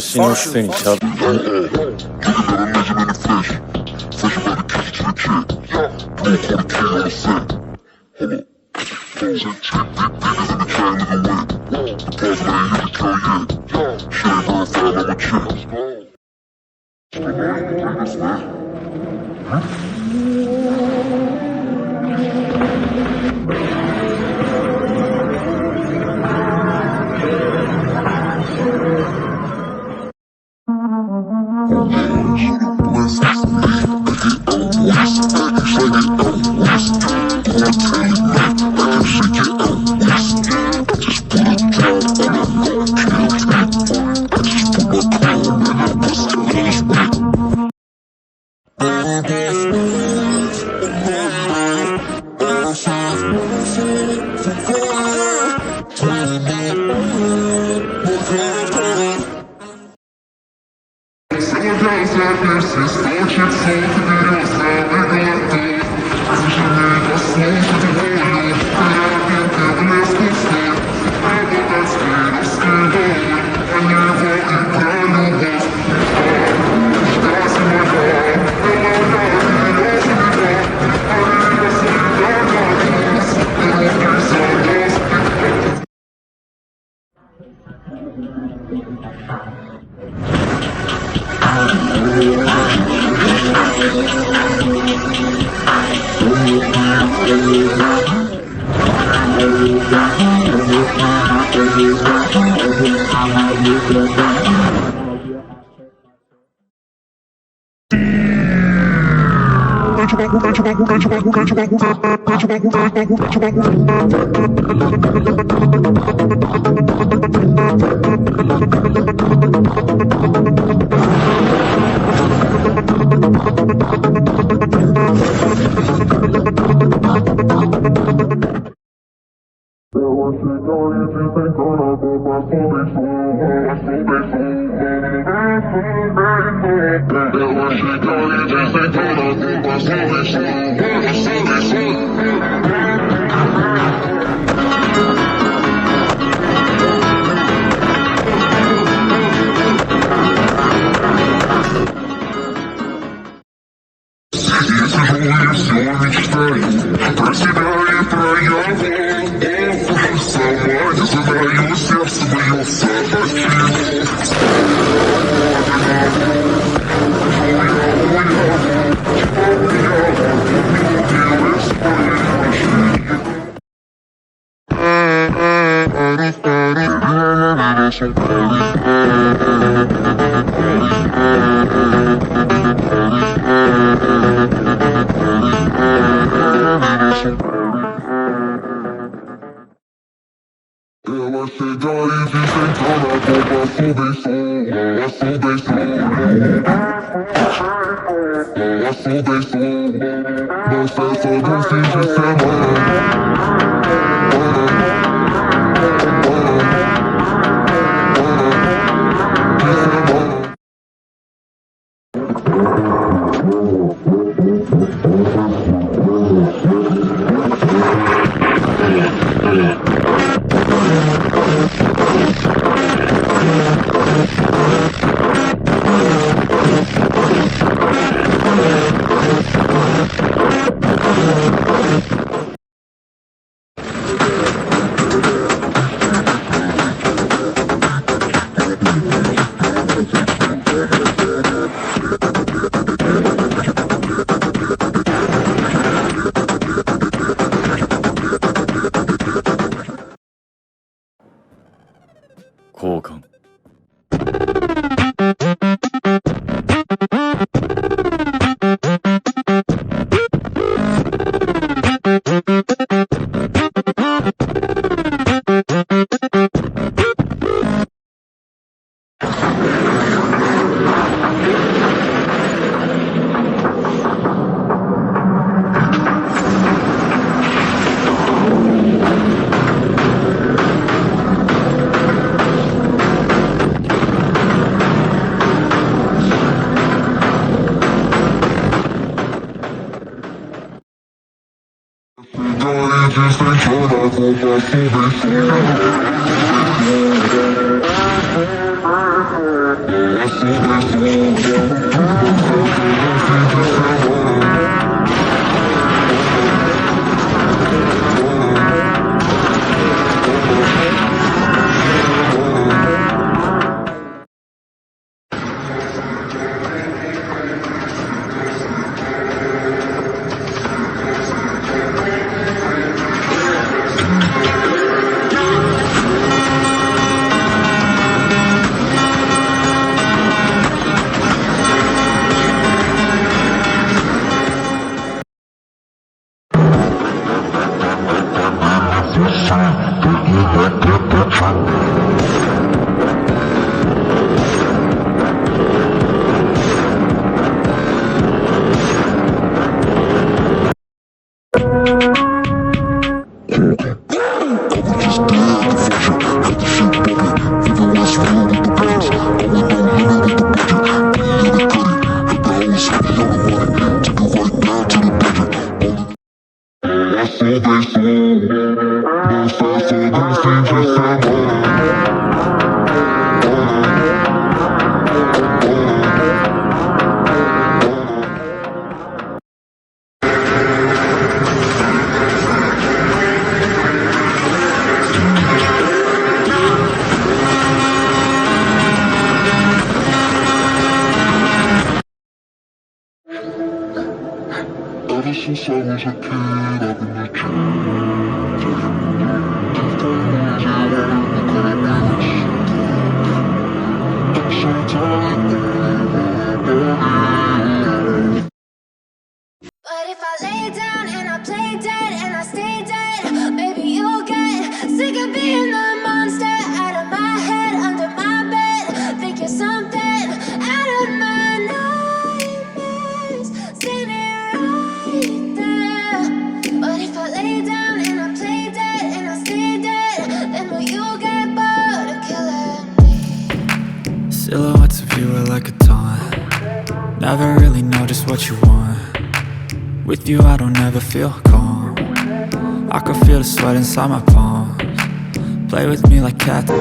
虫の巣にしゃべ交換。Ever since I was a kid, I've been a dream. But if I lay down and I play dead and I stay dead, maybe you'll get sick of being the monster out of my head, under my bed. Think you're something out of my nightmares, standing right there. But if I lay down and I play dead and I stay dead, then will you get bored of killing me? Silhouettes of you are like a taunt. Never really know just what you want. With you I don't ever feel calm. I can feel the sweat inside my palms. Play with me like cats.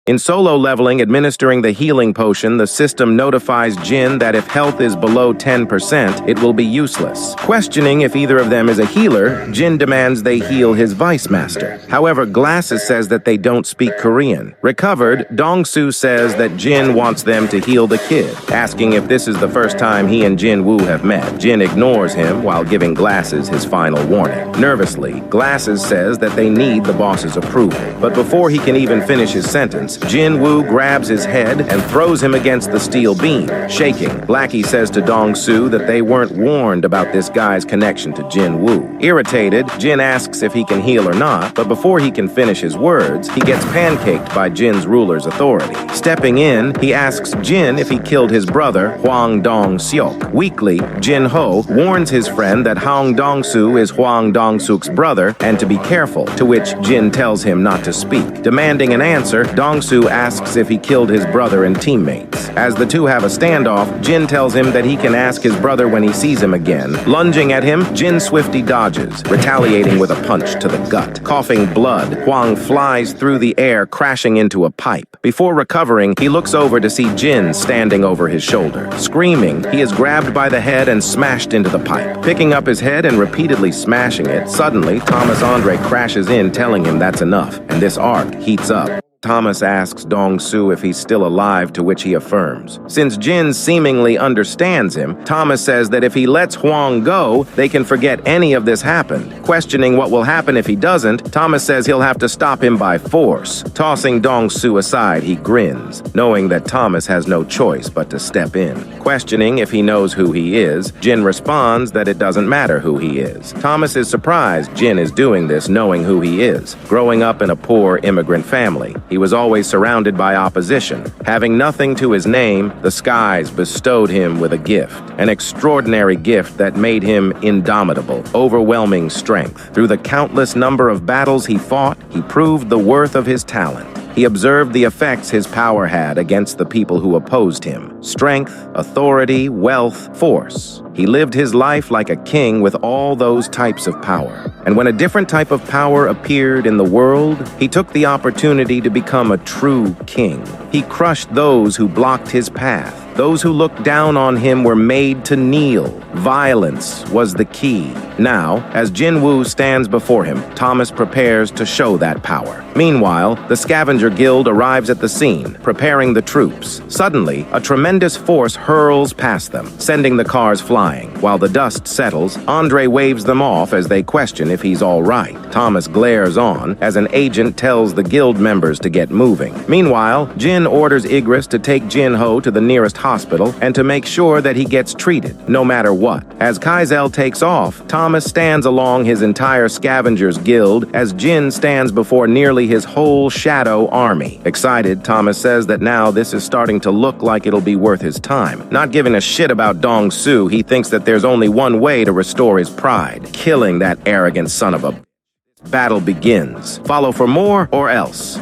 In solo leveling, administering the healing potion, the system notifies Jin that if health is below 10%, it will be useless. Questioning if either of them is a healer, Jin demands they heal his vice master. However, Glasses says that they don't speak Korean. Recovered, Dong-soo says that Jin wants them to heal the kid, asking if this is the first time he and Jinwoo have met. Jin ignores him while giving Glasses his final warning. Nervously, Glasses says that they need the boss's approval. But before he can even finish his sentence, Jinwoo grabs his head and throws him against the steel beam. Shaking, Blackie says to Dong-soo that they weren't warned about this guy's connection to Jinwoo. Irritated, Jin asks if he can heal or not, but before he can finish his words, he gets pancaked by Jin's ruler's authority. Stepping in, he asks Jin if he killed his brother, Hwang Dong-seok. Weakly, Jin Ho warns his friend that Hwang Dong-soo is Hwang Dong-seok's brother and to be careful, to which Jin tells him not to speak. Demanding an answer, Dong-soo asks if he killed his brother and teammates. As the two have a standoff, Jin tells him that he can ask his brother when he sees him again. Lunging at him, Jin swiftly dodges, retaliating with a punch to the gut. Coughing blood, Hwang flies through the air, crashing into a pipe. Before recovering, he looks over to see Jin standing over his shoulder. Screaming, he is grabbed by the head and smashed into the pipe. Picking up his head and repeatedly smashing it, suddenly, Thomas Andre crashes in, telling him that's enough, and this arc heats up. Thomas asks Dong-soo if he's still alive, to which he affirms. Since Jin seemingly understands him, Thomas says that if he lets Hwang go, they can forget any of this happened. Questioning what will happen if he doesn't, Thomas says he'll have to stop him by force. Tossing Dong-soo aside, he grins, knowing that Thomas has no choice but to step in. Questioning if he knows who he is, Jin responds that it doesn't matter who he is. Thomas is surprised Jin is doing this knowing who he is. Growing up in a poor immigrant family, he was always surrounded by opposition. Having nothing to his name, the skies bestowed him with a gift, an extraordinary gift that made him indomitable, overwhelming strength. Through the countless number of battles he fought, he proved the worth of his talent. He observed the effects his power had against the people who opposed him. Strength, authority, wealth, force. He lived his life like a king with all those types of power. And when a different type of power appeared in the world, he took the opportunity to become a true king. He crushed those who blocked his path. Those who looked down on him were made to kneel. Violence was the key. Now, as Jinwoo stands before him, Thomas prepares to show that power. Meanwhile, the scavenger guild arrives at the scene, preparing the troops. Suddenly, a tremendous force hurls past them, sending the cars flying. While the dust settles, Andre waves them off as they question if he's all right. Thomas glares on as an agent tells the guild members to get moving. Meanwhile, Jin orders Igris to take Jin Ho to the nearest hospital and to make sure that he gets treated, no matter what. As Kaizel takes off, Thomas stands along his entire Scavengers Guild as Jin stands before nearly his whole Shadow army. Excited, Thomas says that now this is starting to look like it'll be worth his time. Not giving a shit about Dong-soo, he thinks that there's only one way to restore his pride: killing that arrogant son of a... Battle begins. Follow for more or else.